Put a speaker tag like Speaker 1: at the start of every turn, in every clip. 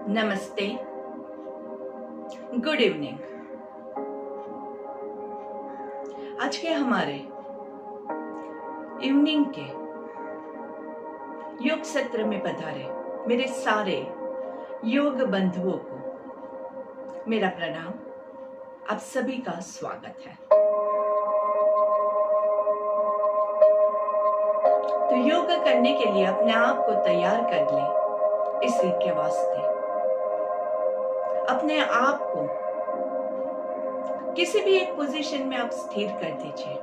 Speaker 1: नमस्ते, good evening. आज के हमारे इवनिंग के योग सत्र में पधारे मेरे सारे योग बंधुओं को मेरा प्रणाम। आप सभी का स्वागत है। तो योग करने के लिए अपने आप को तैयार कर लें। इसी के वास्ते अपने आप को किसी भी एक पोजीशन में आप स्थिर कर दीजिए।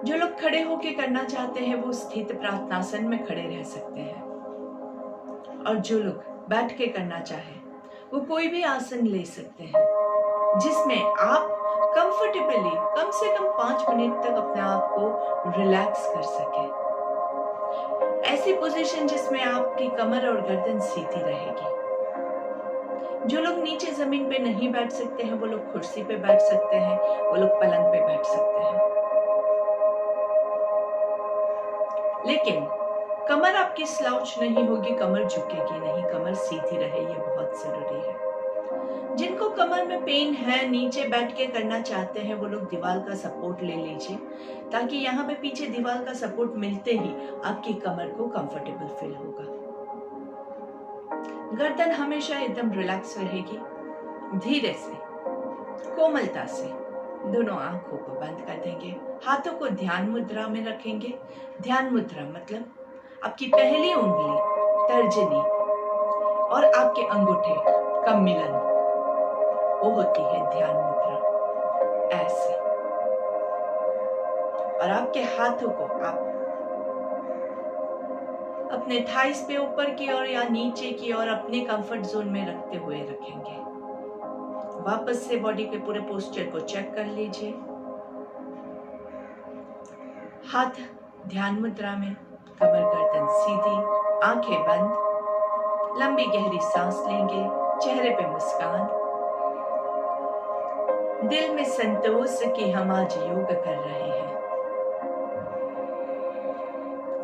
Speaker 1: जो लोग खड़े होकर करना चाहते हैं वो स्थित प्रार्थनासन में खड़े रह सकते हैं, और जो लोग बैठ के करना चाहे वो कोई भी आसन ले सकते हैं जिसमें आप कंफर्टेबली कम से कम 5 मिनट तक अपने आप को रिलैक्स कर सके। ऐसी पोजीशन जिसमें आपकी कमर और गर्दन सीधी रहेगी। जो लोग नीचे जमीन पे नहीं बैठ सकते हैं वो लोग कुर्सी पे बैठ सकते हैं, वो लोग पलंग पे बैठ सकते हैं, लेकिन कमर आपकी स्लाउच नहीं होगी, कमर झुकेगी नहीं, कमर सीधी रहे, ये बहुत जरूरी है। जिनको कमर में पेन है, नीचे बैठ के करना चाहते हैं, वो लोग दीवार का सपोर्ट ले लीजिए, ताकि यहाँ पे पीछे दीवार का सपोर्ट मिलते ही आपकी कमर को कंफर्टेबल फील होगा। गर्दन हमेशा एकदम रिलैक्स रहेगी। धीरे से, कोमलता से दोनों आंखों को बंद कर देंगे। हाथों को ध्यान मुद्रा में रखेंगे। ध्यान मुद्रा मतलब आपकी पहली उंगली, तर्जनी और आपके अंगूठे का मिलन, वो होती है ध्यान मुद्रा। ऐसे, और आपके हाथों को आप अपने थाइस पे ऊपर की ओर या नीचे की ओर अपने कंफर्ट जोन में रखते हुए रखेंगे। वापस से बॉडी के पूरे पोस्चर को चेक कर लीजिए। हाथ ध्यान मुद्रा में, कमर गर्दन सीधी, आंखें बंद, लंबी गहरी सांस लेंगे, चेहरे पे मुस्कान, दिल में संतोष कि हम आज योग कर रहे हैं।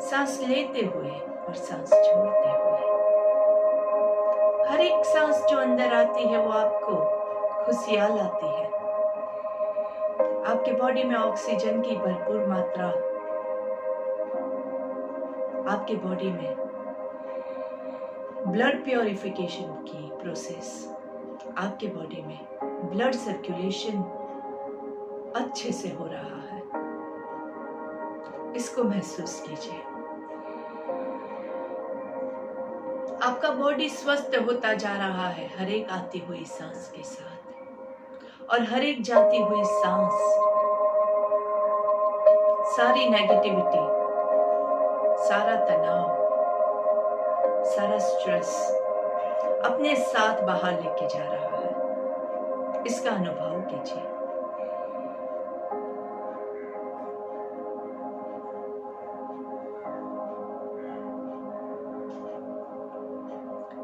Speaker 1: सांस लेते हुए और सांस छोड़ते हुए, हर एक सांस जो अंदर आती है वो आपको खुशियां लाती है। आपके बॉडी में ऑक्सीजन की भरपूर मात्रा, आपके बॉडी में ब्लड प्योरिफिकेशन की प्रोसेस, आपके बॉडी में ब्लड सर्कुलेशन अच्छे से हो रहा है। इसको महसूस कीजिए। आपका बॉडी स्वस्थ होता जा रहा है हर एक आती हुई सांस के साथ, और हर एक जाती हुई सांस सारी नेगेटिविटी, सारा तनाव, सारा स्ट्रेस अपने साथ बाहर लेके जा रहा है। इसका अनुभव कीजिए।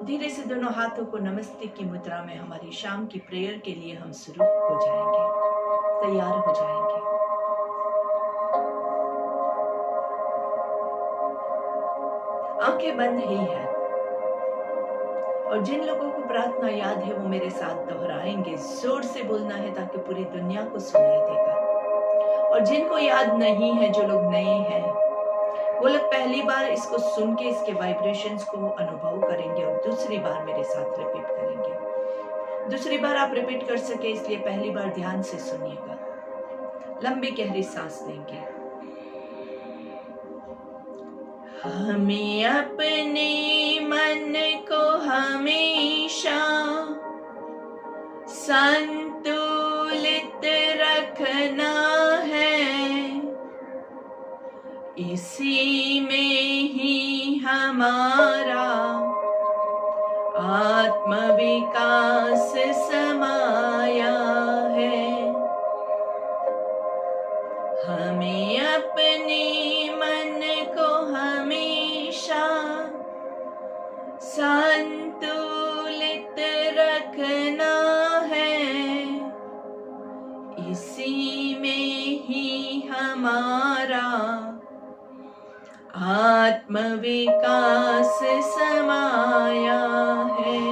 Speaker 1: धीरे से दोनों हाथों को नमस्ते की मुद्रा में हमारी शाम की प्रेयर के लिए हम शुरू हो जाएंगे, तैयार हो जाएंगे। आंखें बंद ही है, और जिन लोगों को प्रार्थना याद है वो मेरे साथ दोहराएंगे। जोर से बोलना है ताकि पूरी दुनिया को सुनाई देगा। और जिनको याद नहीं है, जो लोग नए हैं, वो लोग पहली बार इसको सुन के इसके वाइब्रेशंस को अनुभव करेंगे और दूसरी बार मेरे साथ रिपीट करेंगे। दूसरी बार आप रिपीट कर सके इसलिए पहली बार ध्यान से सुनिएगा। लंबी गहरी सांस लेंगे। हमें अपने मन को हमेशा संतुलित रखना है। इसी में ही हमारा आत्मविकास समाया है। हमें अपने मन को हमेशा संतुलित रखना है। इसी में ही हमारा आत्मविकास समाया है,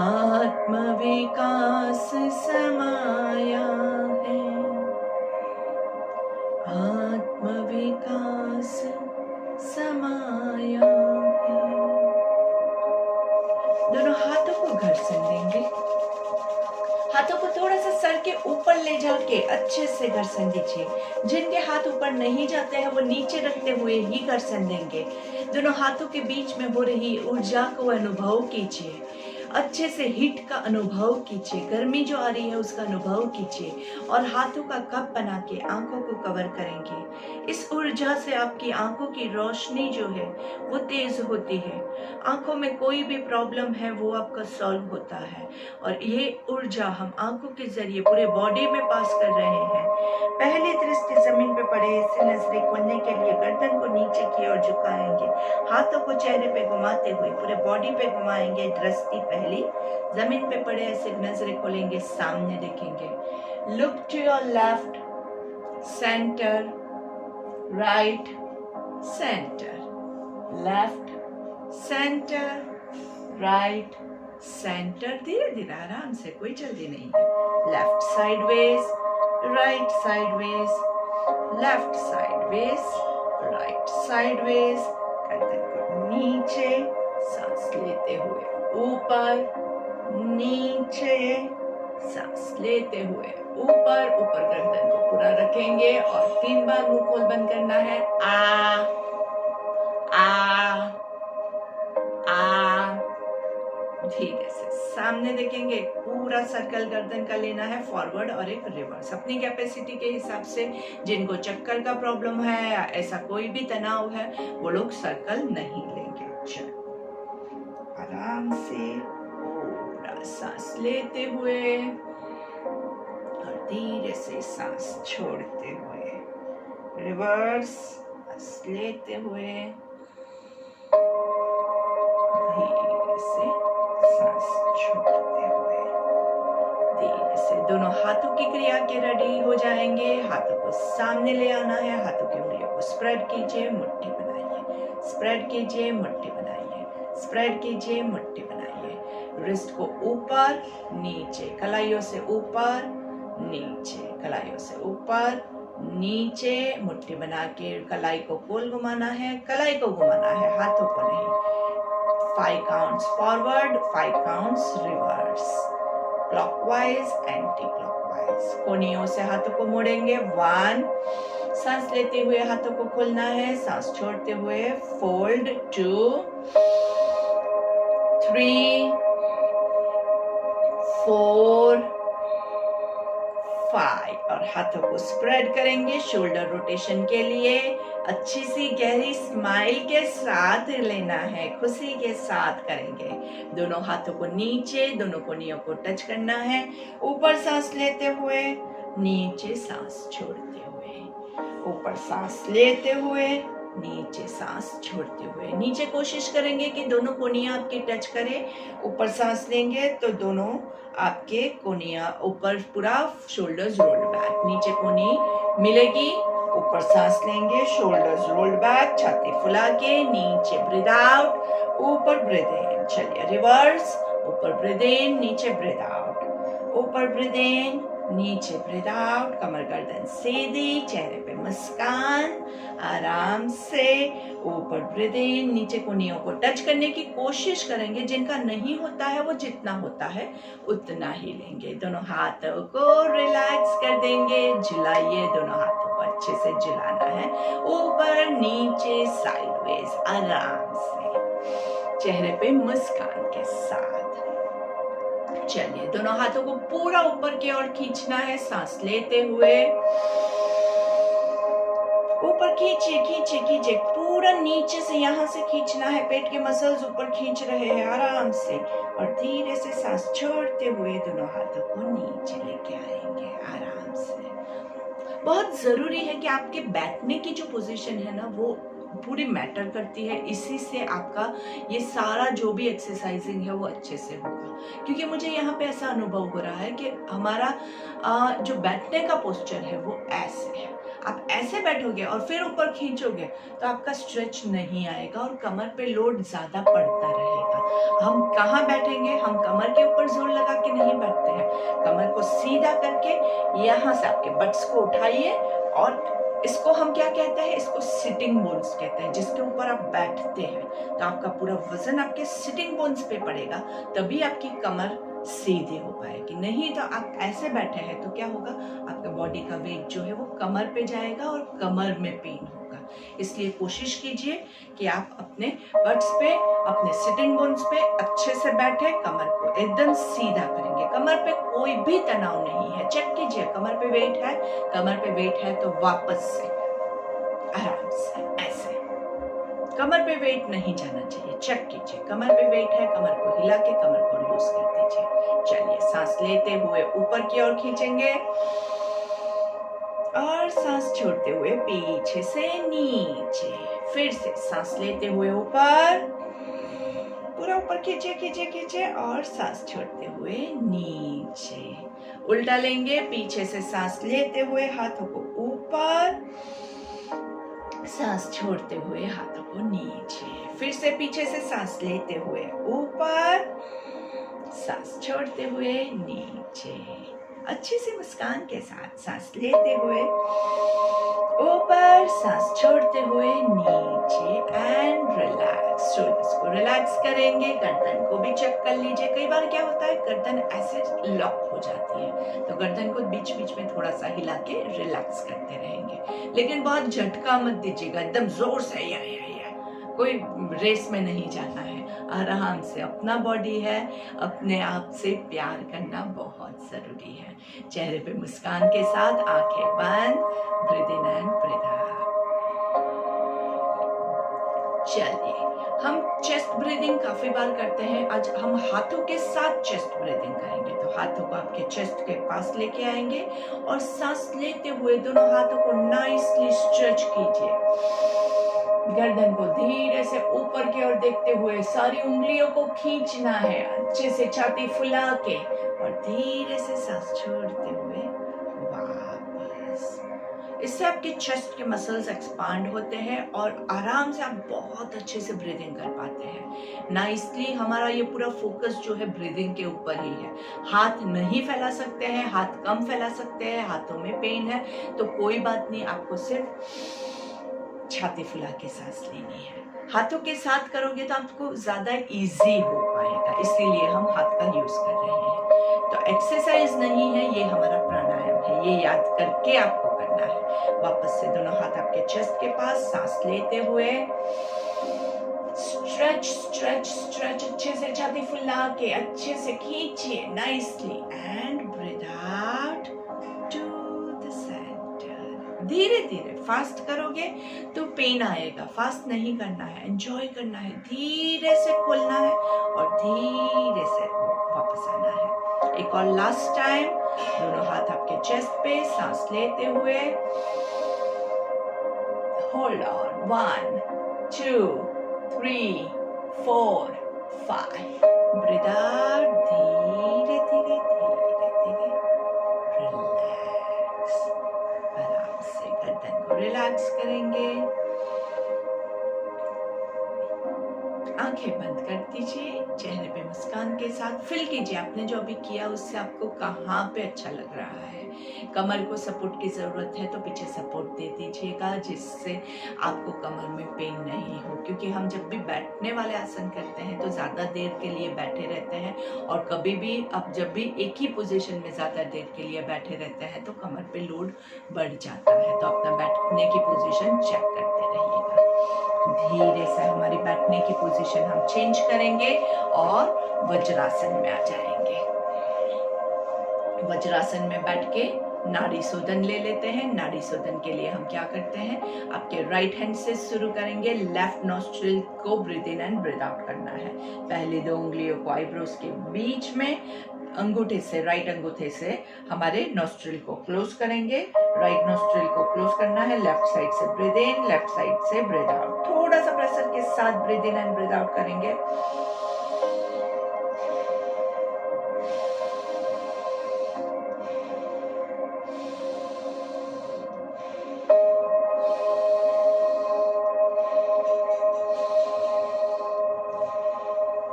Speaker 1: आत्मविकास समाया है, आत्मविकास समाया है। दोनों हाथों को घर्षण देंगे, हाथों को थोड़ा सा सर के ऊपर ले जाके अच्छे से घर्षण दीजिए। जिनके हाथ ऊपर नहीं जाते हैं वो नीचे रखते हुए ही घर्षण देंगे। दोनों हाथों के बीच में हो रही ऊर्जा को अनुभव कीजिए, अच्छे से हीट का अनुभव कीजिए, गर्मी जो आ रही है उसका अनुभव कीजिए और हाथों का कप बना के आंखों को कवर करेंगे। इस ऊर्जा से आपकी आंखों की रोशनी जो है वो तेज होती है, आंखों में कोई भी प्रॉब्लम है वो आपका सॉल्व होता है और ये ऊर्जा हम आंखों के जरिए पूरे बॉडी में पास कर रहे हैं। पहली दृष्टि जमीन पे पड़े ऐसे नजरें खोलने के लिए गर्दन को नीचे की ओर झुकाएंगे, हाथों को चेहरे पे घुमाते हुए पूरे बॉडी पे घुमाएंगे। दृष्टि पहली जमीन पे पड़े ऐसे नजरें खोलेंगे, सामने देखेंगे। Look to your left, centre, right, centre, left, centre, right, centre. धीरे धीरे आराम से, कोई जल्दी नहीं है। Left sideways, right sideways, left sideways, right sideways. गर्दन को नीचे, सांस लेते हुए ऊपर, नीचे, सांस लेते हुए ऊपर। ऊपर गर्दन को पूरा रखेंगे और 3 बार मुंह खोल बंद करना है। आ आ आ। धीरे से सामने देखेंगे, पूरा सर्कल गर्दन का लेना है, फॉरवर्ड और एक रिवर्स। अपनी कैपेसिटी के हिसाब से, जिनको चक्कर का प्रॉब्लम है या ऐसा कोई भी तनाव है वो लोग सर्कल नहीं लेंगे। चलो आराम से पूरा सांस लेते हुए और धीरे से सांस छोड़ते हुए, रिवर्स सांस लेते हुए, धीरे से सांस छोड़ते हुए, धीरे से। दोनों हाथों की क्रिया के रेडी हो जाएंगे। हाथों को सामने ले आना है, हाथों की उंगलियों को स्प्रेड कीजिए, मुट्ठी बनाइए, स्प्रेड कीजिए, मुट्ठी बनाइए, स्प्रेड कीजिए, मुट्ठी बनाइए। रिस्ट को ऊपर नीचे, कलाइयों से ऊपर नीचे, कलाइयों से ऊपर नीचे, मुट्ठी बना के कलाई को गोल घुमाना है, कलाई को घुमाना है, हाथों को नहीं। 5 counts forward, 5 counts reverse, clockwise, anti clockwise. कोनियों से हाथों को मोड़ेंगे। 1, सांस लेते हुए हाथों को खोलना है, सांस छोड़ते हुए फोल्ड। 2, 3, 4, 5 और हाथों को स्प्रेड करेंगे शोल्डर रोटेशन के लिए। अच्छी सी गहरी स्माइल के साथ लेना है, खुशी के साथ करेंगे। दोनों हाथों को नीचे, दोनों कोनियों को टच करना है। ऊपर सांस लेते हुए, नीचे सांस छोड़ते हुए, ऊपर सांस लेते हुए, नीचे सांस छोड़ते हुए। नीचे कोशिश करेंगे कि दोनों कोनियां आपकी टच करें। ऊपर सांस लेंगे तो दोनों आपके कोनियां ऊपर, पूरा शोल्डर्स रोल्ड बैक, नीचे कोनी मिलेगी। ऊपर सांस लेंगे, शोल्डर्स रोल्ड बैक, छाती फुला के नीचे ब्रीथ आउट, ऊपर ब्रीथ इन। चलिए रिवर्स, ऊपर ब्रीथ इन, नीचे ब्रीथ आउट, ऊपर ब्रीथ इन, नीचे ब्रीथ आउट। कमर गर्दन सीधी, चेहरे पे मुस्कान, आराम से ऊपर ब्रीथ इन, नीचे कोनियों को टच करने की कोशिश करेंगे। जिनका नहीं होता है वो जितना होता है उतना ही लेंगे। दोनों हाथों को रिलैक्स कर देंगे, झुलाइए, दोनों हाथों को अच्छे से झुलाना है, ऊपर नीचे साइडवेज, आराम से, चेहरे पे मुस्कान के साथ। चलिए दोनों हाथों को पूरा ऊपर की ओर खींचना है, सांस लेते हुए ऊपर खींचिए, खींचिए, खींचिए, पूरा नीचे से यहाँ से खींचना है, पेट के मसल्स ऊपर खींच रहे हैं आराम से, और धीरे से सांस छोड़ते हुए दोनों हाथों को नीचे लेके आएंगे आराम से। बहुत जरूरी है कि आपके बैठने की जो पोजीशन है ना वो पूरी मैटर करती है। इसी से आपका ये सारा जो भी एक्सरसाइजिंग है वो अच्छे से होगा। क्योंकि मुझे यहाँ पे ऐसा अनुभव हो रहा है कि हमारा जो बैठने का पोस्चर है वो ऐसे है। आप ऐसे बैठोगे और फिर ऊपर खींचोगे तो आपका स्ट्रेच नहीं आएगा और कमर पे लोड ज्यादा पड़ता रहेगा। हम कहाँ बैठेंगे? हम कमर के ऊपर जोर लगा के नहीं बैठते हैं। कमर को सीधा करके यहाँ से आपके बट्स को उठाइए और इसको हम क्या कहते हैं? इसको सिटिंग बोन्स कहते हैं। जिसके ऊपर आप बैठते हैं तो आपका पूरा वजन आपके सिटिंग बोन्स पे पड़ेगा, तभी आपकी कमर सीधी हो पाएगी। नहीं तो आप ऐसे बैठे हैं तो क्या होगा? आपका बॉडी का वेट जो है वो कमर पे जाएगा और कमर में पेन होगा। इसलिए कोशिश कीजिए कि आप अपने बट्स पे, अपने सिटिंग बोन्स पे अच्छे से बैठे, कमर को एकदम सीधा करेंगे। कमर पे कोई भी तनाव नहीं है। चेक कीजिए, कमर पे वेट है, कमर पे वेट है तो वापस से आराम से ऐसे, कमर पे वेट नहीं जाना चाहिए। चेक कीजिए, कमर पे वेट है, कमर को हिला के कमर को लूज कर दीजिए। चलिए, सांस लेते हुए ऊपर की ओर खींचेंगे और सांस छोड़ते हुए पीछे से नीचे। फिर से सांस लेते हुए ऊपर, पूरा ऊपर खींचे खींचे खींचे और सांस छोड़ते हुए नीचे। उल्टा लेंगे, पीछे से सांस लेते हुए हाथों को ऊपर, सांस छोड़ते हुए हाथों को नीचे। फिर से पीछे से सांस लेते हुए ऊपर, सांस छोड़ते हुए नीचे। अच्छी सी मुस्कान के साथ सांस लेते हुए ऊपर, सांस छोड़ते हुए नीचे एंड रिलैक्स। शोल्डर्स को रिलैक्स करेंगे, गर्दन को भी चेक कर लीजिए। कई बार क्या होता है, गर्दन ऐसे लॉक हो जाती है तो गर्दन को बीच बीच में थोड़ा सा हिला के रिलैक्स करते रहेंगे। लेकिन बहुत झटका मत दीजिएगा, एकदम जोर से या कोई रेस में नहीं जाना है। आराम से, अपना बॉडी है, अपने आप से प्यार करना बहुत जरूरी है। चेहरे पे मुस्कान के साथ आंखें बंद, breathe in and breathe out. चलिए, हम चेस्ट ब्रीदिंग काफी बार करते हैं। आज हम हाथों के साथ चेस्ट ब्रीदिंग करेंगे। तो हाथों को आपके चेस्ट के पास लेके आएंगे और सांस लेते हुए दोनों हाथों को नाइसली स्ट्रेच कीजिए। गर्दन को धीरे से ऊपर की ओर देखते हुए सारी उंगलियों को खींचना है, अच्छे से छाती फुला के, और धीरे से सांस छोड़ते हुए वापस। इससे आपके चेस्ट के मसल्स एक्सपांड होते हैं और आराम से आप बहुत अच्छे से ब्रीदिंग कर पाते हैं। नाइसली हमारा ये पूरा फोकस जो है ब्रीदिंग के ऊपर ही है। हाथ नहीं फैला सकते हैं, हाथ कम फैला सकते हैं, हाथों में पेन है तो कोई बात नहीं, आपको सिर्फ छाती फुला के सांस लेनी है। हाथों के साथ करोगे तो आपको ज्यादा इजी हो पाएगा, इसीलिए हम हाथ का यूज कर रहे हैं। तो एक्सरसाइज नहीं है, ये हमारा प्राणायाम है, ये याद करके आपको करना है। वापस से दोनों हाथ आपके चेस्ट के पास, सांस लेते हुए स्ट्रेच स्ट्रेच स्ट्रेच, अच्छे से छाती फुला के अच्छे से खींचिए nicely and breathe out to the centre. धीरे धीरे, फास्ट करोगे तो पेन आएगा, फास्ट नहीं करना है, एंजॉय करना है, धीरे से खोलना है और धीरे से वापस आना है। एक और लास्ट टाइम, दोनों हाथ आपके चेस्ट पे, सांस लेते हुए होल्ड ऑन, 1 2 3 4 5, ब्रीथ आउट, धीरे धीरे धीरे धीरे रिलैक्स। आराम से गर्दन को रिलैक्स करेंगे, आंखें बंद कर दीजिए, चेहरे पे मुस्कान के साथ फील कीजिए आपने जो अभी किया उससे आपको कहाँ पे अच्छा लग रहा है। कमर को सपोर्ट की जरूरत है तो पीछे सपोर्ट दे दीजिएगा, जिससे आपको कमर में पेन नहीं हो। क्योंकि हम जब भी बैठने वाले आसन करते हैं तो ज्यादा देर के लिए बैठे रहते हैं, और कभी भी आप जब भी एक ही पोजीशन में ज्यादा देर के लिए बैठे रहते हैं तो कमर पे लोड बढ़ जाता है। तो अपना बैठने की पोजीशन चेक करते रहिएगा। धीरे से हमारी बैठने की पोजीशन हम चेंज करेंगे और वज्रासन में आ जाएंगे। वज्रासन में बैठ के नाड़ी शोधन ले लेते हैं। नाड़ी शोधन के लिए हम क्या करते हैं, आपके राइट हैंड से शुरू करेंगे। लेफ्ट नॉस्ट्रिल को breathe in and breathe out करना है। पहले 2 उंगलियों को आईब्रोज के बीच में अंगूठे से, राइट अंगूठे से हमारे नोस्ट्रिल को क्लोज करेंगे। राइट नोस्ट्रिल को क्लोज करना है। लेफ्ट साइड से ब्रीद इन, लेफ्ट साइड से ब्रीद आउट। थोड़ा सा प्रेशर के साथ breathe in and breathe out करेंगे।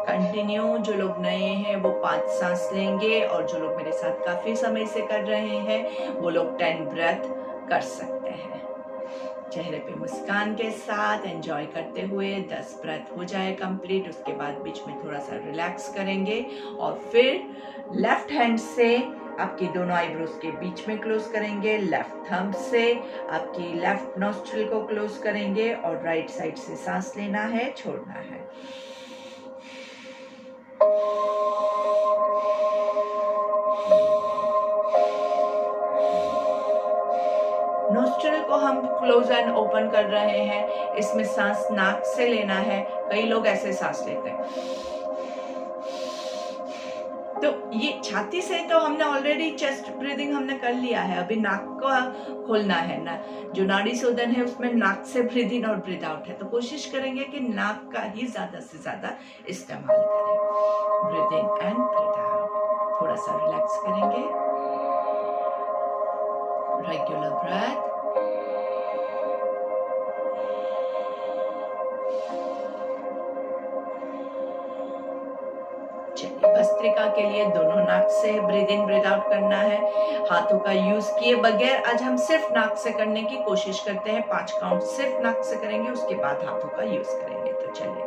Speaker 1: कंटिन्यू। जो लोग नए हैं वो 5 सांस लेंगे और जो लोग मेरे साथ काफी समय से कर रहे हैं वो लोग 10 ब्रेथ कर सकते हैं। चेहरे पे मुस्कान के साथ एंजॉय करते हुए 10 ब्रेथ हो जाए कंप्लीट। उसके बाद बीच में थोड़ा सा रिलैक्स करेंगे और फिर लेफ्ट हैंड से आपकी दोनों आईब्रोज के बीच में क्लोज करेंगे। लेफ्ट थंब से आपकी लेफ्ट नोस्ट्रिल को क्लोज करेंगे और राइट साइड से सांस लेना है, छोड़ना है। नोस्ट्रिल को हम क्लोज एंड ओपन कर रहे हैं। इसमें सांस नाक से लेना है। कई लोग ऐसे सांस लेते हैं। तो ये छाती से तो हमने ऑलरेडी चेस्ट ब्रीदिंग हमने कर लिया है। अभी नाक का खोलना है ना, जो नाड़ी शोधन है उसमें नाक से ब्रीद इन और ब्रीद आउट है। तो कोशिश करेंगे कि नाक का ही ज्यादा से ज्यादा इस्तेमाल करें। Breathe in and breathe out. थोड़ा सा रिलैक्स करेंगे। Regular breath. चलिए, भस्त्रिका के लिए दोनों नाक से ब्रीद इन ब्रीद आउट करना है। हाथों का यूज किए बगैर आज हम सिर्फ नाक से करने की कोशिश करते हैं। 5 काउंट सिर्फ नाक से करेंगे, उसके बाद हाथों का यूज करेंगे। तो चलिए,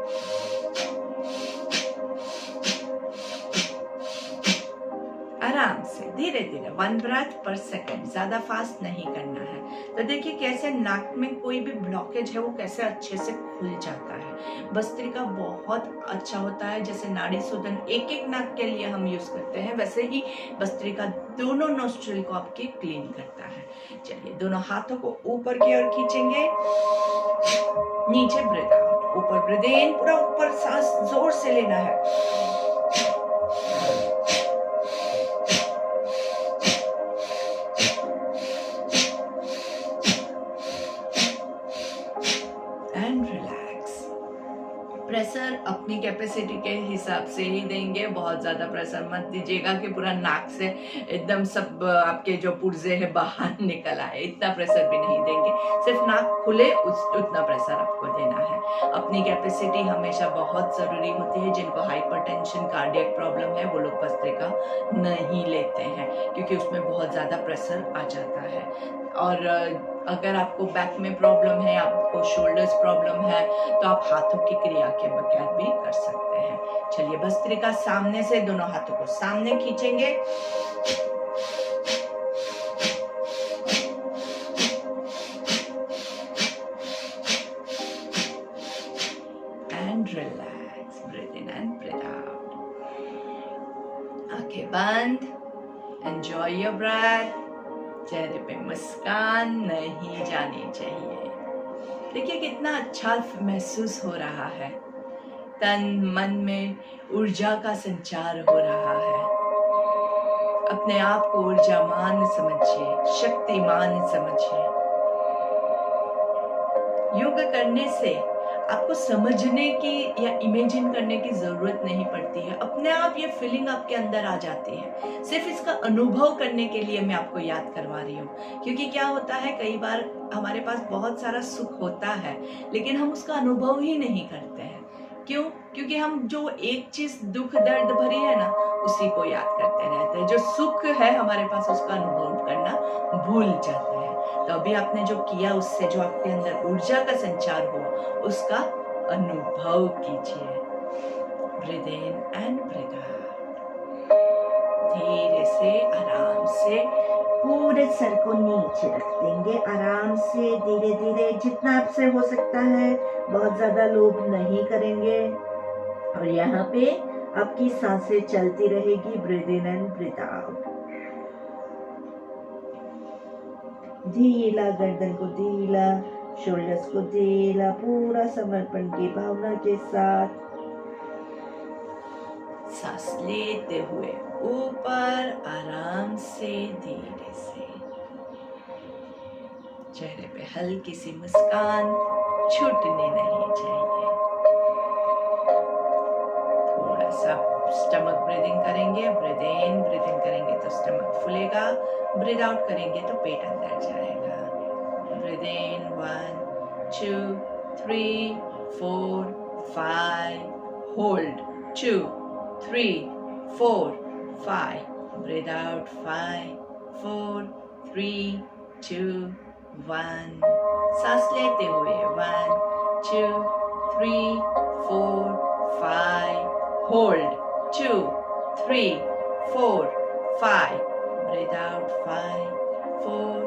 Speaker 1: आराम से धीरे धीरे 1 ब्रेथ पर सेकंड, ज्यादा फास्ट नहीं करना है। तो देखिए कैसे नाक में कोई भी ब्लॉकेज है वो कैसे अच्छे से खुल जाता है। भस्त्रिका बहुत अच्छा होता है। जैसे नाड़ी शोधन एक एक नाक के लिए हम यूज करते हैं, वैसे ही भस्त्रिका दोनों नोस्ट्रिल को आपके क्लीन करता है। चलिए, दोनों हाथों को ऊपर की ओर खींचेंगे। नीचे ब्रीद आउट। ऊपर ब्रीद इन, पूरा ऊपर सांस जोर से लेना है। प्रेशर अपनी कैपेसिटी के हिसाब से ही देंगे। बहुत ज्यादा प्रेशर मत दीजिएगा कि पूरा नाक से एकदम सब आपके जो पुर्जे है बाहर निकल आए। इतना प्रेशर भी नहीं देंगे, सिर्फ नाक खुले उतना प्रेशर आपको देना है। अपनी कैपेसिटी हमेशा बहुत जरूरी होती है। जिनको हाइपरटेंशन, कार्डियक प्रॉब्लम है वो लोग भस्त्रिका नहीं लेते हैं क्योंकि उसमें बहुत ज्यादा प्रेशर आ जाता है। और अगर आपको बैक में प्रॉब्लम है, आपको शोल्डर्स प्रॉब्लम है, तो आप हाथों की क्रिया के बगैर भी कर सकते हैं। चलिए, भस्त्रिका सामने से दोनों हाथों को सामने खींचेंगे। And relax, breathe in and breathe out. आंखें बंद। Enjoy your breath. चेहरे पे मुस्कान नहीं जानी चाहिए। देखिए कितना अच्छा महसूस हो रहा है। तन मन में ऊर्जा का संचार हो रहा है। अपने आप को ऊर्जामान समझिए, शक्तिमान समझिए। योग करने से आपको समझने की या इमेजिन करने की जरूरत नहीं पड़ती है। अपने आप ये फीलिंग आपके अंदर आ जाती है। सिर्फ इसका अनुभव करने के लिए मैं आपको याद करवा रही हूँ। क्योंकि क्या होता है, कई बार हमारे पास बहुत सारा सुख होता है लेकिन हम उसका अनुभव ही नहीं करते हैं। क्यों? क्योंकि हम जो एक चीज दुख दर्द भरी है ना, उसी को याद करते रहते हैं। जो सुख है हमारे पास उसका अनुभव करना भूल जाते हैं। तो अभी आपने जो किया उससे जो आपके अंदर ऊर्जा का संचार हुआ उसका अनुभव कीजिए। Breathe in and breathe out. धीरे से, आराम से पूरे सर को नीचे रख देंगे। आराम से, धीरे धीरे, जितना आपसे हो सकता है। बहुत ज्यादा लोभ नहीं करेंगे। और यहाँ पे आपकी सांसें चलती रहेगी। Breathe in and breathe out. ढीला, गर्दन को ढीला, शोल्डर्स को ढीला, पूरा समर्पण की भावना के साथ सांस लेते हुए ऊपर आराम से, धीरे से। चेहरे पे हल्की सी मुस्कान छूटनी नहीं चाहिए। थोड़ा सा स्टमक ब्रीदिंग करेंगे, ब्रीद इन करेंगे तो स्टमक फूलेगा, ब्रीद आउट करेंगे तो पेट अंदर जाएगा। Breathe in 1 2 3 4 5, hold 2 3 4 5, breathe out 5 4 3 2 1, सांस लेते हुए 1 2 3 4 5, होल्ड 2 3 4 5, ब्रीद आउट 5 4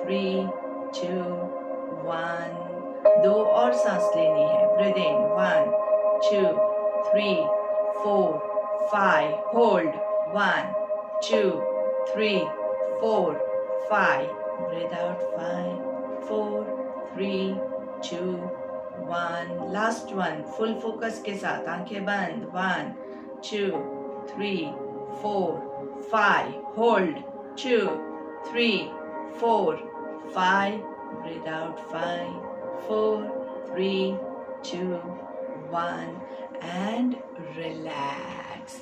Speaker 1: 3 2 1, 2 और सांस लेनी है। Breathe in 1 2 3 4 5, hold 1 2 3 4 5, breathe out 5 4 3 2 1, last one, full focus के साथ आंखें बंद। 1 2 3 4 5, hold 2 3 4 5, breathe out 5 4 3 2 1 and relax.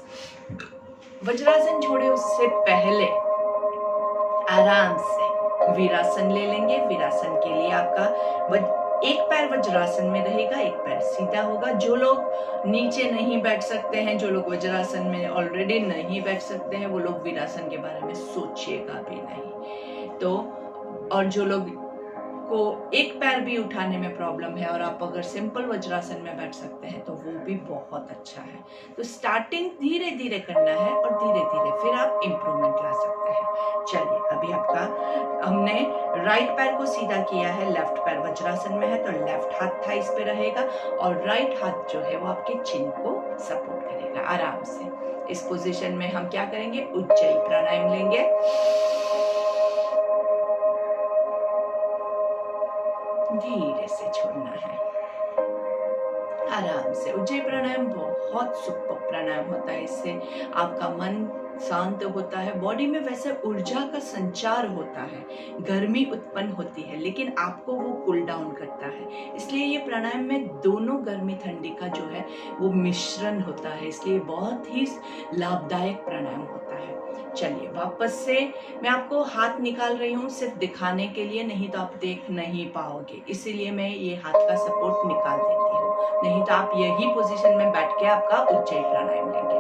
Speaker 1: Vajrasana छोड़े उससे पहले आराम से वीरासन ले लेंगे। वीरासन के लिए आपका एक पैर वज्रासन में रहेगा, एक पैर सीधा होगा। जो लोग नीचे नहीं बैठ सकते हैं, जो लोग वज्रासन में ऑलरेडी नहीं बैठ सकते हैं, वो लोग वीरासन के बारे में सोचिएगा भी नहीं। तो और जो लोग को एक पैर भी उठाने में प्रॉब्लम है और आप अगर सिंपल वज्रासन में बैठ सकते हैं तो वो भी बहुत अच्छा है। तो स्टार्टिंग धीरे धीरे करना है और धीरे धीरे फिर आप इम्प्रूवमेंट ला सकते हैं। चलिए, अभी आपका हमने राइट पैर को सीधा किया है, लेफ्ट पैर वज्रासन में है तो लेफ्ट हाथ थाइस पे रहेगा और राइट हाथ जो है वो आपके चिन को सपोर्ट करेगा। आराम से इस पोजीशन में हम क्या करेंगे, उज्जयी प्राणायाम लेंगे। धीरे से छोड़ना है, आराम से। उज्जयी प्राणायाम बहुत सुपर प्राणायाम होता है, इससे आपका मन शांत होता है, बॉडी में वैसे ऊर्जा का संचार होता है, गर्मी उत्पन्न होती है, लेकिन आपको वो कूल डाउन करता है। इसलिए ये प्राणायाम में दोनों गर्मी ठंडी का जो है वो मिश्रण होता है, इसलिए बहुत ही लाभदायक प्राणायाम होता है। चलिए, वापस से मैं आपको हाथ निकाल रही हूँ सिर्फ दिखाने के लिए, नहीं तो आप देख नहीं पाओगे, इसीलिए मैं ये हाथ का सपोर्ट निकाल देती हूँ, नहीं तो आप यही पोजीशन में बैठ के आपका उज्जयी प्राणायाम लेंगे।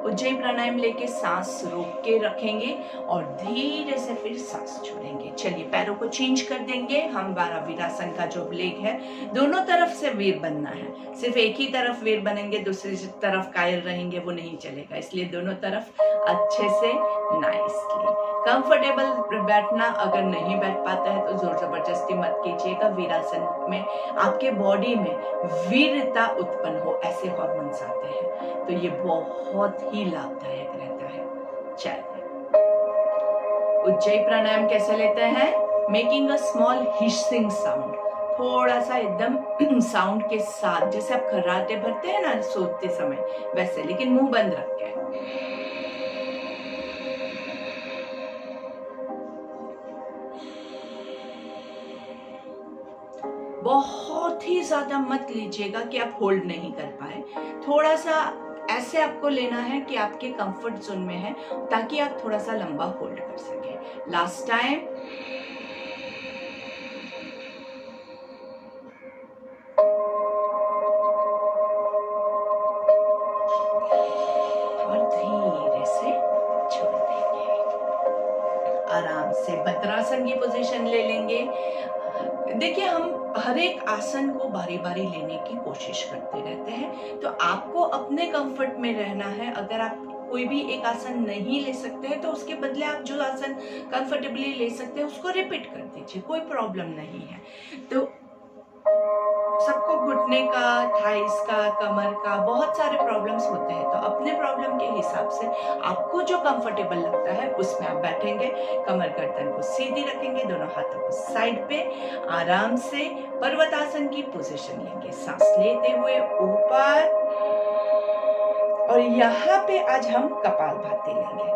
Speaker 1: उज्जयी प्राणायाम लेके सांस रोक के रखेंगे और धीरे से फिर सांस छोड़ेंगे। चलिए, पैरों को चेंज कर देंगे। हम वीरासन का जो लेग है, दोनों तरफ से वीर बनना है। सिर्फ एक ही तरफ वीर बनेंगे, दूसरी तरफ कायल रहेंगे, वो नहीं चलेगा। इसलिए दोनों तरफ अच्छे से नाइसली कंफर्टेबल बैठना। अगर नहीं बैठ पाता है तो जोर जबरदस्ती मत कीजिएगा। वीरासन में आपके बॉडी में वीरता उत्पन्न हो, ऐसे हार्मोन्स आते हैं, तो ये बहुत ही लाभदायक रहता है। चलिए, उज्जयी प्राणायाम कैसे लेते हैं, making a small hissing sound, थोड़ा सा एकदम साउंड के साथ, जैसे आप खर्राटे भरते हैं ना सोते समय, वैसे, लेकिन मुंह बंद रख के। बहुत ही ज्यादा मत लीजिएगा कि आप होल्ड नहीं कर पाए, थोड़ा सा ऐसे आपको लेना है कि आपके कंफर्ट जोन में है, ताकि आप थोड़ा सा लंबा होल्ड कर सके। लास्ट टाइम, और धीरे से छोड़ देंगे। आराम से भद्रासन की पोजीशन ले लेंगे। देखिए, हम हर एक आसन को बारी बारी लेने की कोशिश करते रहते हैं, तो आपको अपने कंफर्ट में रहना है। अगर आप कोई भी एक आसन नहीं ले सकते हैं तो उसके बदले आप जो आसन कंफर्टेबली ले सकते हैं उसको रिपीट कर दीजिए, कोई प्रॉब्लम नहीं है। तो सबको घुटने का, थाइस का, कमर का बहुत सारे प्रॉब्लम्स होते हैं। तो अपने प्रॉब्लम के हिसाब से आपको जो कंफर्टेबल लगता है उसमें आप बैठेंगे, कमर गर्दन को सीधी रखेंगे, दोनों हाथों को साइड पे आराम से पर्वतासन की पोजीशन लेंगे, सांस लेते हुए ऊपर। और यहाँ पे आज हम कपालभाति लेंगे।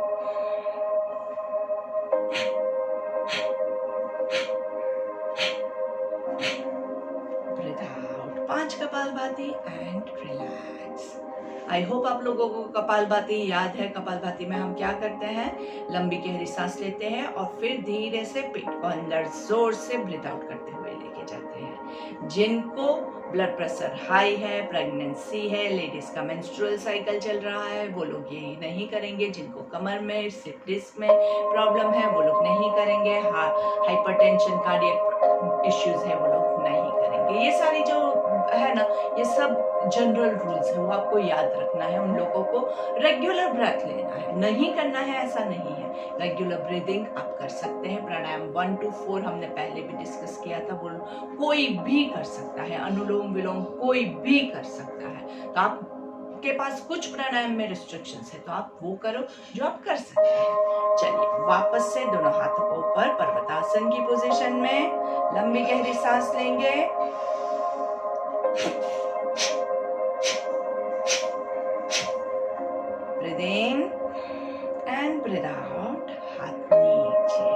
Speaker 1: Breathe out 5 kapalbhati and relax. I hope आप लोगों को कपालभाति याद है। कपालभाति में हम क्या करते हैं, लंबी गहरी सांस लेते हैं और फिर धीरे से पेट को अंदर जोर से ब्रीथ आउट करते हुए लेके जाते हैं। जिनको ब्लड प्रेशर हाई है, प्रेगनेंसी है, लेडीज का मेंस्ट्रुअल साइकिल चल रहा है, वो लोग ये नहीं करेंगे। जिनको कमर में, स्लिप डिस्क में प्रॉब्लम है, वो लोग नहीं करेंगे। हाइपरटेंशन, कार्डियक इश्यूज है, वो लोग नहीं करेंगे। ये सारी जो है ना, ये सब जनरल रूल्स है, वो आपको याद रखना है। उन लोगों को रेगुलर ब्रेथ लेना है, नहीं करना है ऐसा नहीं है। रेगुलर ब्रीदिंग आप कर सकते हैं। प्राणायाम 1 to 4 हमने पहले भी डिस्कस किया था, वो कोई भी कर सकता है। अनुलोम विलोम कोई भी कर सकता है। तो आप के पास कुछ प्राणायाम में रिस्ट्रिक्शंस है, तो आप वो करो जो आप कर सकते हैं। चलिए वापस से दोनों हाथों को ऊपर पर्वतासन की पोजीशन में, लंबी गहरी सांस लेंगे। Breathe in and breathe out, हाथ नीचे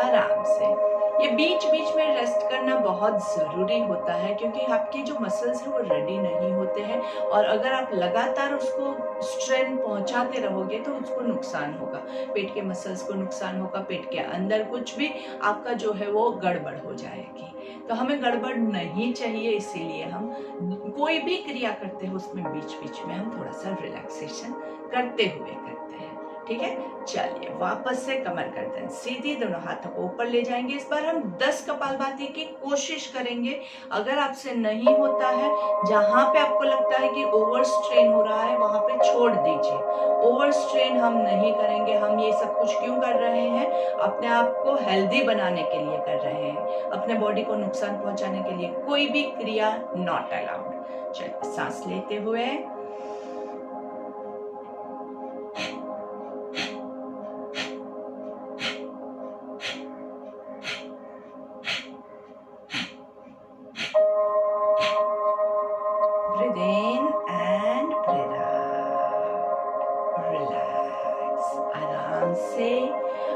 Speaker 1: आराम से। ये बीच बीच में रेस्ट करना बहुत ज़रूरी होता है, क्योंकि आपके जो मसल्स हैं वो रेडी नहीं होते हैं। और अगर आप लगातार उसको स्ट्रेन पहुंचाते रहोगे तो उसको नुकसान होगा, पेट के मसल्स को नुकसान होगा, पेट के अंदर कुछ भी आपका जो है वो गड़बड़ हो जाएगी। तो हमें गड़बड़ नहीं चाहिए, इसीलिए हम कोई भी क्रिया करते हैं उसमें बीच बीच में हम थोड़ा सा रिलैक्सेशन करते हुए करते हैं। ठीक है, चलिए वापस से कमर गर्दन सीधी, दोनों हाथों को ऊपर ले जाएंगे। इस बार हम 10 कपालभाति की कोशिश करेंगे। अगर आपसे नहीं होता है, जहां पे आपको लगता है कि ओवर स्ट्रेन हो रहा है वहां पे छोड़ दीजिए। ओवर स्ट्रेन हम नहीं करेंगे। हम ये सब कुछ क्यों कर रहे हैं, अपने आप को हेल्दी बनाने के लिए कर रहे हैं, अपने बॉडी को नुकसान पहुंचाने के लिए कोई भी क्रिया नॉट अलाउड। चलिए सांस लेते हुए breathe in and breathe out, relax।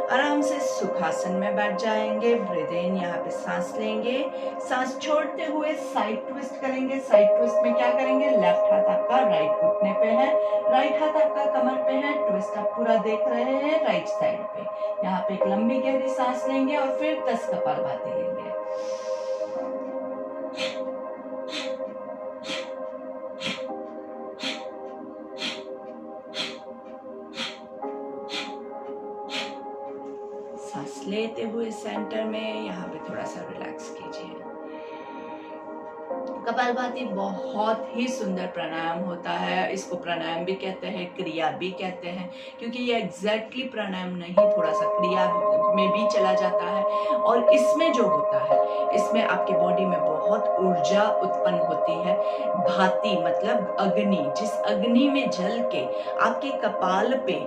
Speaker 1: आराम से सुखासन में बैठ जाएंगे। ब्रीथ इन, यहाँ पे सांस लेंगे, सांस छोड़ते हुए साइड ट्विस्ट करेंगे। साइड ट्विस्ट में क्या करेंगे, लेफ्ट हाथ आपका राइट घुटने पे है, राइट हाथ आपका कमर पे है, ट्विस्ट आप पूरा देख रहे हैं राइट साइड पे। यहाँ पे एक लंबी गहरी सांस लेंगे और फिर 10 कपालभाति लेंगे। सांस लेते हुए सेंटर में यहाँ पे थोड़ा सा रिलैक्स कीजिए। कपालभाति बहुत ही सुंदर प्राणायाम होता है। इसको प्राणायाम भी कहते हैं, क्रिया भी कहते हैं, क्योंकि ये एग्जैक्टली प्राणायाम नहीं, थोड़ा सा क्रिया में भी चला जाता है। और इसमें जो होता है, इसमें आपके बॉडी में बहुत ऊर्जा उत्पन्न होती है। भाति मतलब अग्नि, जिस अग्नि में जल के आपके कपाल पे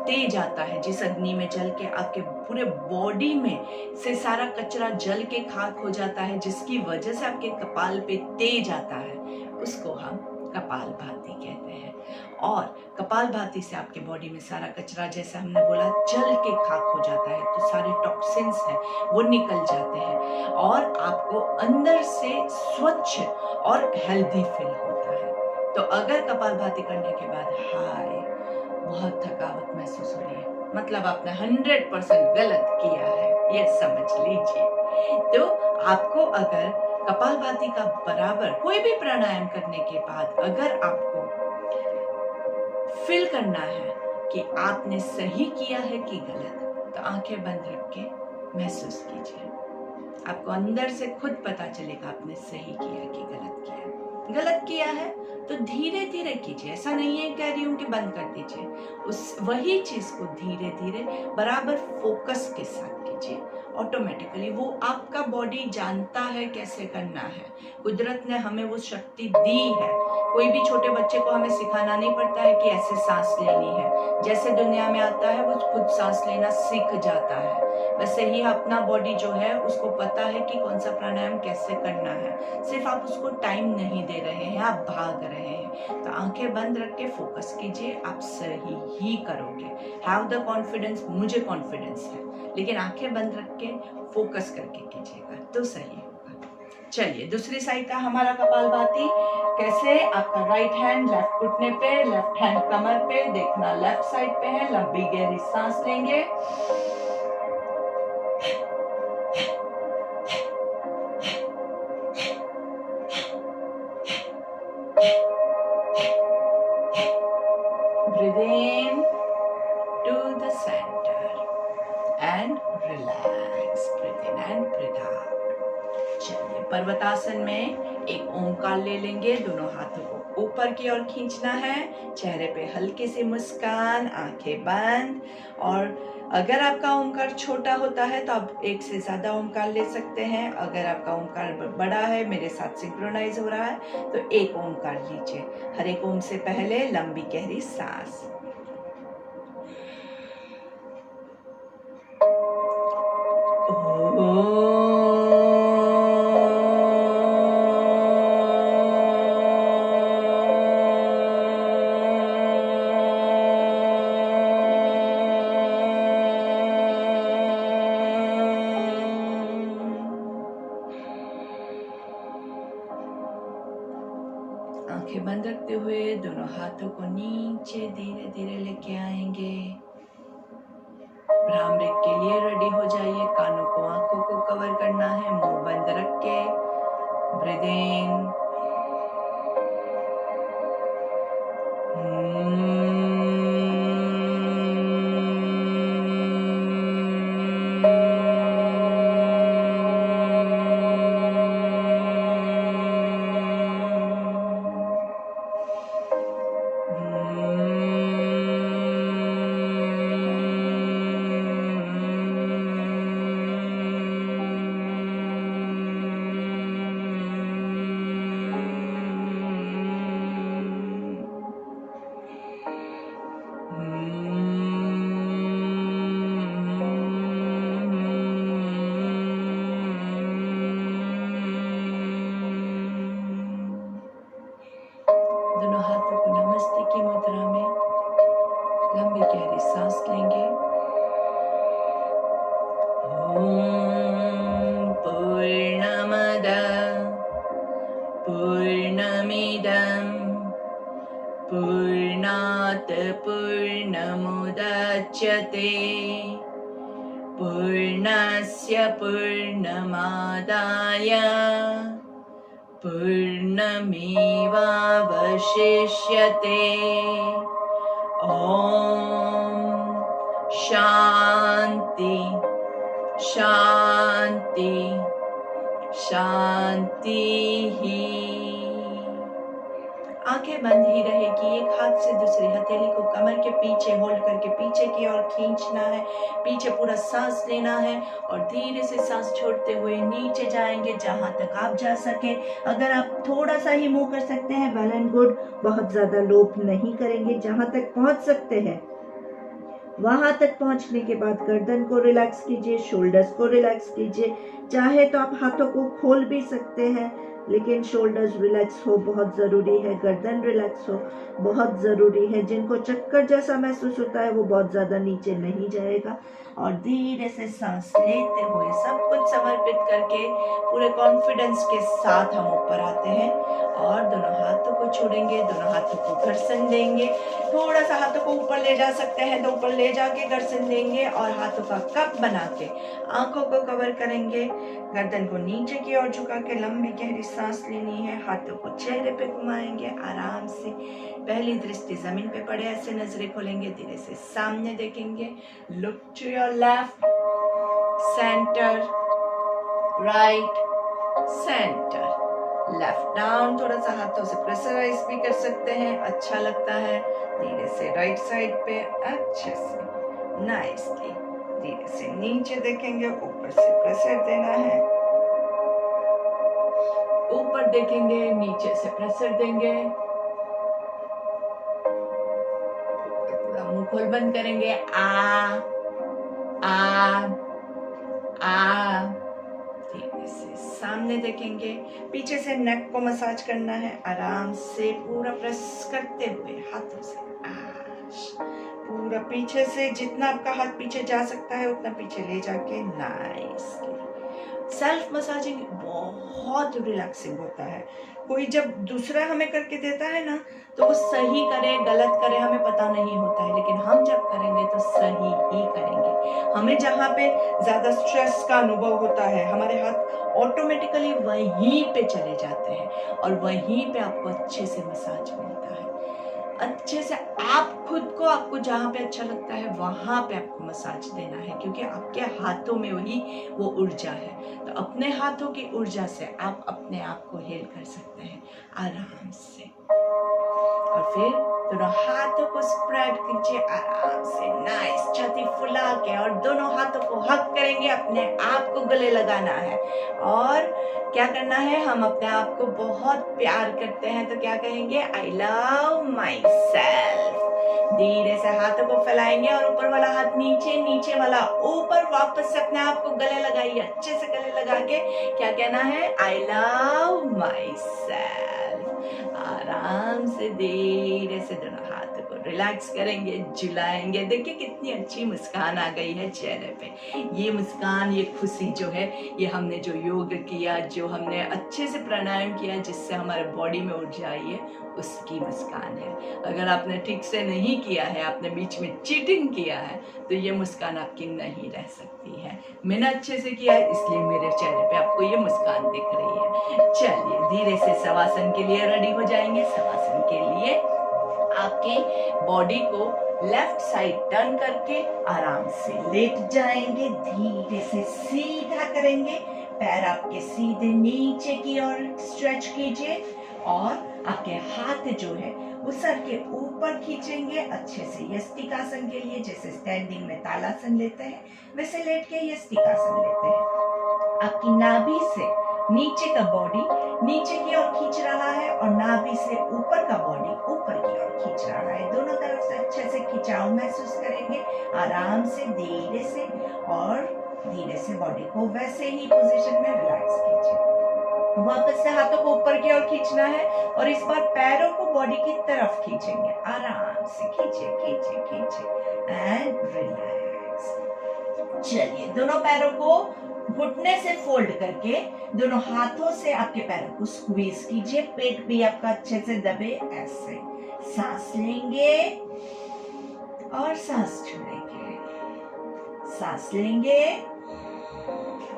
Speaker 1: तेज आता है, जिस अग्नि में जल के आपके पूरे बॉडी में से सारा कचरा जल के खाक हो जाता है, जिसकी वजह से आपके कपाल पे तेज आता है, उसको हम कपालभाति कहते हैं। और कपालभाति से आपके बॉडी में सारा कचरा, जैसे हमने बोला, जल के खाक हो जाता है, तो सारे टॉक्सिन्स हैं वो निकल जाते हैं और आपको अंदर से स्वच्छ और हेल्दी फील होता है। तो अगर कपालभाति करने के बाद हाय बहुत थकावट महसूस हो रही है, मतलब आपने 100% गलत किया है, ये समझ लीजिए। तो आपको अगर कपालभाति का बराबर कोई भी प्राणायाम करने के बाद अगर आपको फील करना है कि आपने सही किया है कि गलत, तो आंखें बंद रख के महसूस कीजिए। आपको अंदर से खुद पता चलेगा आपने सही किया कि गलत किया। गलत किया है तो धीरे धीरे कीजिए। ऐसा नहीं है कह रही हूँ कि बंद कर दीजिए, उस वही चीज को धीरे धीरे बराबर फोकस के साथ कीजिए। ऑटोमेटिकली वो आपका बॉडी जानता है कैसे करना है। कुदरत ने हमें वो शक्ति दी है। कोई भी छोटे बच्चे को हमें सिखाना नहीं पड़ता है कि ऐसे सांस लेनी है। जैसे दुनिया में आता है वो खुद सांस लेना सीख जाता है, वैसे ही अपना बॉडी जो है उसको पता है कि कौन सा प्राणायाम कैसे करना है। सिर्फ आप उसको टाइम नहीं दे रहे हैं, आप भाग रहे हैं। तो आंखें बंद रख के फोकस कीजिए, आप सही ही करोगे। हैव द कॉन्फिडेंस, मुझे कॉन्फिडेंस है, लेकिन आंखें बंद रख के फोकस करके कीजिएगा तो सही होगा। चलिए दूसरी साइड का हमारा कपालभाति कैसे। आपका राइट हैंड लेफ्ट घुटने पे, लेफ्ट हैंड कमर पे, देखना लेफ्ट साइड पे है। लंबी गहरी सांस लेंगे, breathe in to the center and relax, breathe in and breathe out। चलिए पर्वतासन में एक ओंकार ले लेंगे, दोनों हाथों को ऊपर की ओर खींचना है, चेहरे पे हल्की सी मुस्कान, आंखें बंद। और अगर आपका ओंकार छोटा होता है तो आप एक से ज्यादा ओंकार ले सकते हैं। अगर आपका ओंकार बड़ा है, मेरे साथ सिंक्रोनाइज हो रहा है, तो एक ओंकार लीजिए। हर एक ओम से पहले लंबी गहरी सांस। आंखें बंद रखते हुए दोनों हाथों को नीचे धीरे धीरे लेके आएंगे। भ्रामरी के लिए रेडी हो जाइए। कानों को, आंखों को कवर करना है, मुंह बंद रख के। ब्रीथ इन, दोनों हाथों को नमस्ते की मुद्रा में लंबी गहरी सांस लेंगे। ओम पूर्णमद पूर्णमिदं पूर्णात् पूर्णमुदच्यते पूर्णस्य पूर्णमादाय पूर्णमेवावशिष्यते। ओम शांति शांति शांति ही। आंखें बंद ही रहेगी। एक हाथ से दूसरी हथेली को कमर के पीछे होल्ड करके पीछे की ओर खींचना है, पीछे पूरा सांस लेना है और धीरे से सांस छोड़ते हुए नीचे जाएंगे जहां तक आप जा सके। अगर आप थोड़ा सा ही मूव कर सकते हैं वेल एंड गुड, बहुत ज्यादा लोप नहीं करेंगे। जहां तक पहुंच सकते हैं वहां तक पहुंचने के बाद गर्दन को रिलैक्स कीजिए, शोल्डर्स को रिलैक्स कीजिए। चाहे तो आप हाथों को खोल भी सकते हैं, लेकिन शोल्डर्स रिलैक्स हो बहुत ज़रूरी है, गर्दन रिलैक्स हो बहुत ज़रूरी है। जिनको चक्कर जैसा महसूस होता है वो बहुत ज़्यादा नीचे नहीं जाएगा। और धीरे से सांस लेते हुए सब कुछ समर्पित करके पूरे कॉन्फिडेंस के साथ हम ऊपर आते हैं और दोनों हाथों को छोड़ेंगे, दोनों हाथों को घर्षण देंगे। थोड़ा सा हाथों को ऊपर ले जा सकते हैं तो ऊपर ले जाके घर्षण देंगे और हाथों का कप बना के आंखों को कवर करेंगे। गर्दन को नीचे की ओर झुका के लंबी गहरी सांस लेनी है। हाथों को चेहरे पे घुमाएंगे आराम से। पहली दृष्टि जमीन पे पड़े, ऐसे नजरें खोलेंगे, धीरे से सामने देखेंगे। Look to your left, centre, right, centre. Left down, थोड़ा सा हाथों से प्रेशराइज भी कर सकते हैं, अच्छा लगता है। धीरे से राइट साइड पे अच्छे से नाइसली, धीरे से नीचे देखेंगे, ऊपर से प्रेशर देना है, ऊपर देखेंगे, नीचे से प्रेशर देंगे, पूरा मुंह खोल बंद करेंगे, आ धीरे से सामने देखेंगे, पीछे से नेक को मसाज करना है, आराम से पूरा प्रेस करते हुए हाथों से पूरा पीछे से, जितना आपका हाथ पीछे जा सकता है उतना पीछे ले जाके नाइसली। सेल्फ मसाजिंग बहुत रिलैक्सिंग होता है। कोई जब दूसरा हमें करके देता है ना, तो वो सही करे गलत करे हमें पता नहीं होता है, लेकिन हम जब करेंगे तो सही ही करेंगे। हमें जहाँ पे ज्यादा स्ट्रेस का अनुभव होता है, हमारे हाथ ऑटोमेटिकली वहीं पे चले जाते हैं और वहीं पे आपको अच्छे से मसाज मिलता है। अच्छे से आप खुद को, आपको जहाँ पे अच्छा लगता है वहां पे आपको मसाज देना है, क्योंकि आपके हाथों में वही वो ऊर्जा है। तो अपने हाथों की ऊर्जा से आप अपने आप को हील कर सकते हैं आराम से। और फिर दोनों हाथों को स्प्रेड कीजिए आराम से, नाइस, छाती फुला के, और दोनों हाथों को हक करेंगे, अपने आप को गले लगाना है। और क्या करना है, हम अपने आप को बहुत प्यार करते हैं तो क्या कहेंगे, आई लव माई सेल्फ। धीरे से हाथों को फैलाएंगे और ऊपर वाला हाथ नीचे, नीचे वाला ऊपर, वापस से अपने आप को गले लगाइए, अच्छे से गले लगा के क्या कहना है, आई लव माई सेल्फ। आराम से धीरे से दोनों हाथों को रिलैक्स करेंगे, झुलाएंगे। देखिए कितनी अच्छी मुस्कान आ गई है चेहरे पे। ये मुस्कान, ये खुशी जो है, ये हमने जो योग किया, जो हमने अच्छे से प्राणायाम किया, जिससे हमारे बॉडी में ऊर्जा आई है, उसकी मुस्कान है। अगर आपने ठीक से नहीं किया है, आपने बीच में चीटिंग किया है, तो ये मुस्कान आपकी नहीं रह सकती है। मैंने अच्छे से किया है, इसलिए मेरे चेहरे पे आपको ये मुस्कान दिख रही है। चलिए धीरे से शवासन के लिए रेडी हो जाएंगे। शवासन के लिए आपके बॉडी को लेफ्ट साइड टर्न करके आराम से लेट जाएंगे, धीरे से सीधा करेंगे, पैर आपके सीधे नीचे की ओर स्ट्रेच कीजिए और आपके हाथ जो है वो सर के ऊपर खींचेंगे अच्छे से। यष्टिकासन के लिए जैसे स्टैंडिंग में तालासन लेते हैं, वैसे लेट के यष्टिकासन लेते हैं। आपकी नाभि से नीचे का बॉडी नीचे की ओर खींच रहा है और नाभि से ऊपर का बॉडी ऊपर की ओर खींच रहा है। दोनों तरफ से अच्छे से खिंचाव महसूस करेंगे, आराम से धीरे से, और धीरे से बॉडी को वैसे ही पोजीशन में रिलैक्स कीजिए। वापस से हाथों को ऊपर की ओर खींचना है और इस बार पैरों को बॉडी की तरफ खींचेंगे, आराम से खींचे खींचे खींचे एंड रिलैक्स। चलिए दोनों पैरों को घुटने से फोल्ड करके दोनों हाथों से आपके पैरों को स्क्वीज कीजिए, पेट भी आपका अच्छे से दबे, ऐसे। सांस लेंगे और सांस छोड़ेंगे, सांस लेंगे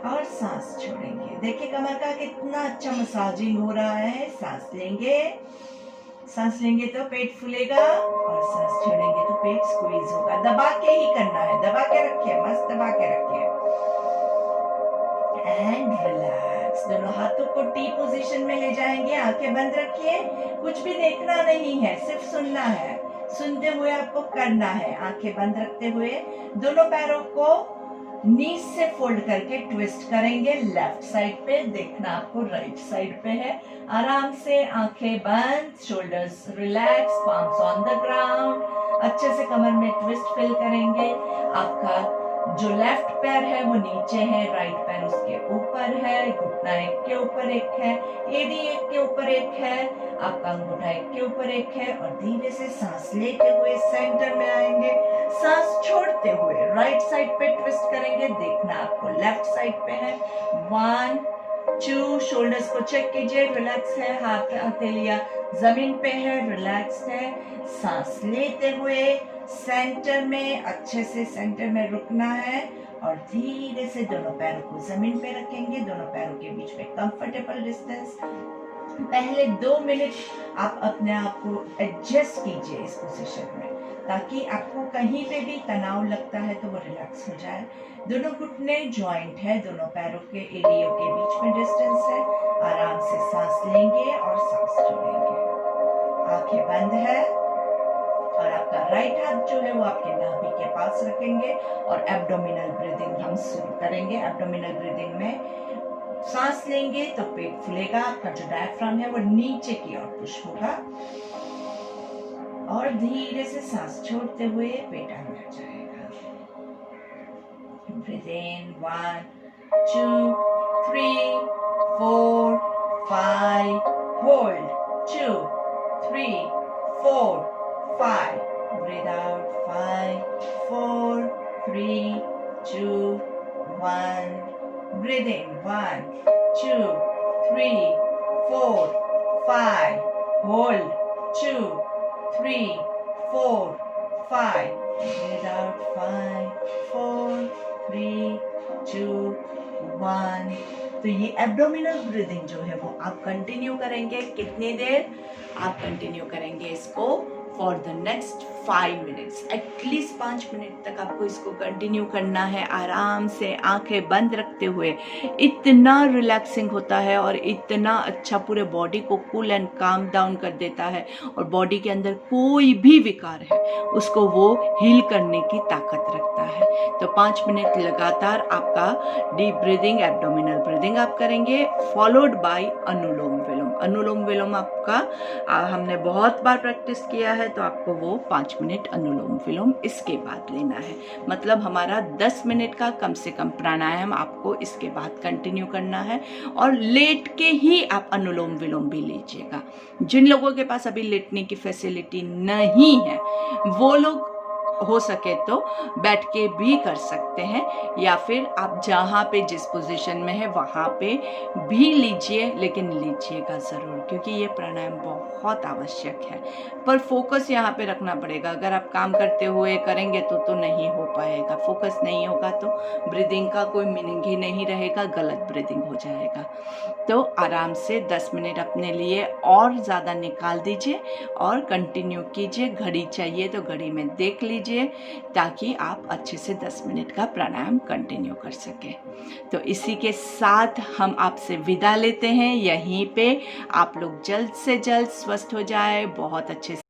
Speaker 1: और सांस छोड़ेंगे। देखिए कमर का कितना अच्छा मसाजिंग हो रहा है। सांस लेंगे तो पेट फूलेगा और सांस छोड़ेंगे तो पेट स्क्वीज होगा। दबा के ही करना है, दबा के रखिए, मस्त दबा के रखिए एंड रिलैक्स। दोनों हाथों को टी पोजीशन में ले जाएंगे, आंखें बंद रखिए, कुछ भी देखना नहीं है, सिर्फ सुनना है। सुनते हुए आपको करना है, आंखें बंद रखते हुए। दोनों पैरों को नीज से फोल्ड करके ट्विस्ट करेंगे लेफ्ट साइड पे, देखना आपको राइट साइड पे है। आराम से आंखें बंद, shoulders relax, palms on the ground. अच्छे से कमर में ट्विस्ट फील करेंगे। आपका जो लेफ्ट पैर है वो नीचे है, राइट पैर उसके ऊपर है, घुटना एक के ऊपर एक है, एड़ी एक के ऊपर एक है, आपका अंगूठा एक के ऊपर एक है। और धीरे से सांस लेते हुए सेंटर में आएंगे, सांस छोड़ते हुए राइट साइड पे ट्विस्ट करेंगे, देखना आपको लेफ्ट साइड पे है। 1 2, शोल्डर्स को चेक कीजिए, रिलैक्स है, हाथ हथेलियां जमीन पे है, रिलैक्स है। सांस लेते हुए सेंटर में, अच्छे से सेंटर में रुकना है और धीरे से दोनों पैरों को जमीन पे रखेंगे, दोनों पैरों के बीच में कंफर्टेबल डिस्टेंस। पहले 2 मिनट आप अपने आप को एडजस्ट कीजिए इस पोजीशन में, ताकि आपको कहीं पे भी तनाव लगता है तो वो रिलैक्स हो जाए। दोनों घुटने जॉइंट है, दोनों पैरों के एड़ियों के बीच में डिस्टेंस है। आराम से सांस लेंगे और सांस छोड़ेंगे। आंखें बंद है और आपका राइट हाथ जो है वो आपके नाभि के पास रखेंगे और एब्डोमिनल ब्रीदिंग हम शुरू करेंगे। एब्डोमिनल ब्रीदिंग में सांस लेंगे तो पेट फूलेगा, आपका जो डायफ्राम है वो नीचे की ओर पुश होगा और धीरे से सांस छोड़ते हुए पेट अंदर जाएगा। Breathe in 1 2 3 4 5, hold 2 3 4 5, breathe out 5 4 3 2 1, breathe in 1 2 3 4 5, hold 2 3 4 5, breathe out 5 4 3 2 1। तो ये एब्डोमिनल ब्रीदिंग जो है वो आप कंटिन्यू करेंगे। कितनी देर आप कंटिन्यू करेंगे इसको? For the next 5 minutes, at least 5 minute तक आपको इसको कंटिन्यू करना है। आराम से आंखें बंद रखते हुए। इतना रिलैक्सिंग होता है और इतना अच्छा पूरे बॉडी को कूल एंड काम डाउन कर देता है और बॉडी के अंदर कोई भी विकार है उसको वो हील करने की ताकत रखता है। तो 5 मिनट लगातार आपका डीप ब्रीदिंग, एब्डोमिनल ब्रीदिंग आप करेंगे, फॉलोड बाय अनुलोम विलोम। अनुलोम विलोम आपका हमने बहुत बार प्रैक्टिस किया है, तो आपको वो 5 मिनट अनुलोम विलोम इसके बाद लेना है। मतलब हमारा 10 मिनट का कम से कम प्राणायाम आपको इसके बाद कंटिन्यू करना है। और लेट के ही आप अनुलोम विलोम भी लीजिएगा। जिन लोगों के पास अभी लेटने की फैसिलिटी नहीं है वो लोग हो सके तो बैठ के भी कर सकते हैं, या फिर आप जहाँ पे जिस पोजीशन में है वहाँ पे भी लीजिए, लेकिन लीजिएगा ज़रूर, क्योंकि ये प्राणायाम बहुत आवश्यक है। पर फोकस यहाँ पे रखना पड़ेगा। अगर आप काम करते हुए करेंगे तो नहीं हो पाएगा। फोकस नहीं होगा तो ब्रीदिंग का कोई मीनिंग ही नहीं रहेगा, गलत ब्रीदिंग हो जाएगा। तो आराम से 10 मिनट अपने लिए और ज़्यादा निकाल दीजिए और कंटिन्यू कीजिए। घड़ी चाहिए तो घड़ी में देख लीजिए ताकि आप अच्छे से 10 मिनट का प्राणायाम कंटिन्यू कर सकें। तो इसी के साथ हम आपसे विदा लेते हैं। यहीं पे आप लोग जल्द से जल्द स्वस्थ हो जाए, बहुत अच्छे से